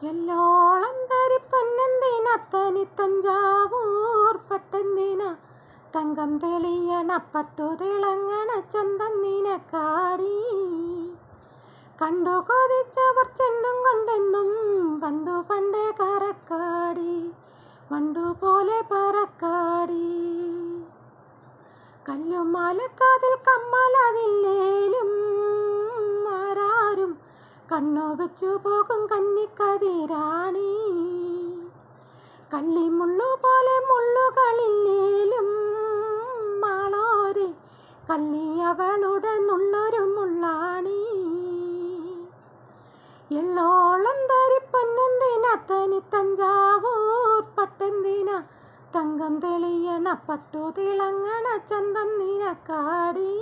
എല്ലോളം ധരിപ്പൊന്നെന്തിന തനി തഞ്ചാവൂർ പട്ടെന്തിന തങ്കം തെളിയണ പട്ടു തിളങ്ങണ ചന്തം നിനക്കാടി. കണ്ടു കൊതിച്ചവർ ചെണ്ടും കൊണ്ടെന്നും പണ്ടു പണ്ടേ കറക്കാടി വണ്ടു പോലെ പറക്കാടി. കല്ലുമാലക്കാതിൽ കമ്മലതില്ലേലും ആരാരും കണ്ണു വെച്ചു പോകും കന്നിക്കതിരാണി. കള്ളിമുള്ളു പോലെ മുള്ളുകളില്ലേലും മാളോരെ കള്ളിയവളുടെ നുള്ളൊരു മുള്ളാണി. എള്ളോളം ധരിപ്പൊന്നെന്തിന തനി തഞ്ചാവൂർ പട്ടെന്തിന തങ്കം തെളിയണ പട്ടു തിളങ്ങണ ചന്തം നിനക്കാടി.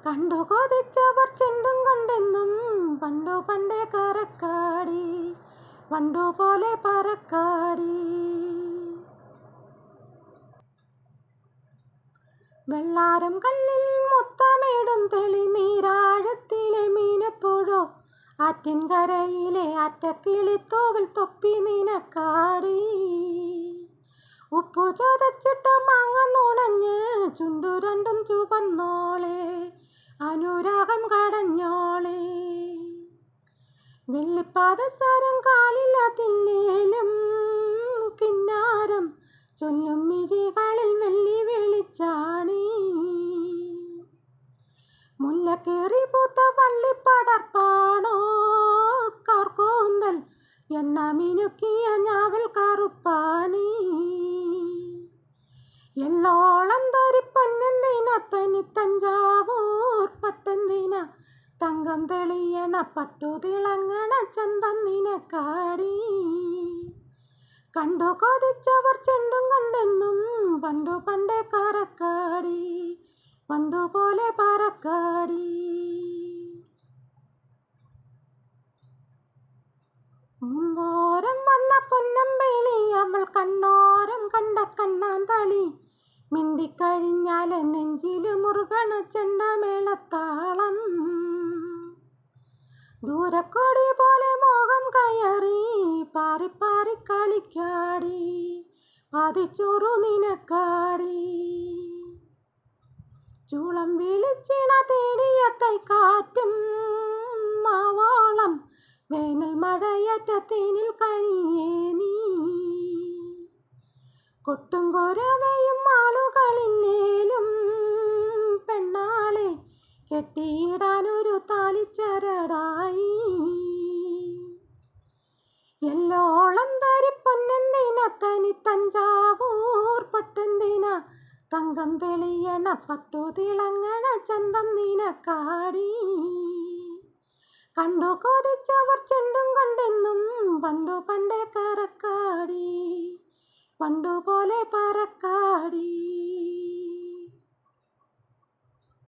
കണ്ടു കൊതിച്ചവർ ചെണ്ടും കൊണ്ടെന്നും പണ്ടു പണ്ടേ കറക്കാടി വണ്ടു പോലെ പറക്കാടി. വെള്ളാരം കല്ലിൽ മുത്തമിടും തെളിനീരാഴത്തിലെ മീനപ്പുഴോ ആറ്റിൻകരയിലെ ആറ്റക്കിളിത്തോവിൽ തൊപ്പി നിനക്കാടി. ഉപ്പു ചതച്ചിട്ട മാങ്ങ നുണഞ്ഞ് ചുണ്ടു രണ്ടും ചുവന്നോളെ അനുരാഗം കടഞ്ഞോളെ. വെള്ളിപ്പാദസരം കാലിലതില്ലേലും കിന്നാരം ചൊല്ലും മിഴികളിൽ വെള്ളി വെളിച്ചാണി. മുല്ലക്കേറി പൂത്ത വള്ളിപ്പടർപ്പാണോ കാർക്കൂന്തൽ എണ്ണ മിനുക്കിയ ഞാവൽ കറുപ്പാണി. എള്ളോളം ധരിപ്പൊന്നെന്തിന തനി തഞ്ചാവൂർ പട്ടെന്തിന തങ്കം തെളിയണ പട്ടു തിളങ്ങണ ചന്തം നിനക്കാടി. കണ്ടു കൊതിച്ചവർ ചെണ്ടും കൊണ്ടെന്നും പണ്ടു പണ്ടേ കറക്കാടി വണ്ടു പോലെ പറക്കാടി. മുമ്പോരം വന്ന പൊന്നമ്പിളി അവൾ കണ്ണോരം കണ്ട കണ്ണാന്തളി. മിണ്ടിക്കഴിഞ്ഞാല് നെഞ്ചില് മുറുകണ ചെണ്ടമേളത്താളം. ദൂരക്കൊടി പോലെ മോഹം കയറി പാറി പാറി കളിക്കാടി പാതിച്ചോറു നിനക്കാടി. ചൂളം വിളിച്ചിണ തേടിയ തൈക്കാറ്റും മാവോളം വേനൽ മഴയറ്റ തേനിൽ കനിയേ നീ. കൊട്ടും കൊരവയും ആളുകളില്ലേലും പെണ്ണാളെ കെട്ടിയിടാനൊരു താലിച്ചരടായി. എല്ലോളം ധരിപ്പൊന്നെന്തിന തനി തഞ്ചാവൂർ പട്ടെന്തിന തങ്കം തെളിയണ പട്ടു തിളങ്ങണ ചന്തം നിനക്കാടി. കണ്ടു കൊതിച്ചവർ ചെണ്ടും കൊണ്ടെന്നും പണ്ടു പണ്ടേ കറക്കാടി വണ്ടു പോലെ പറക്കാടി.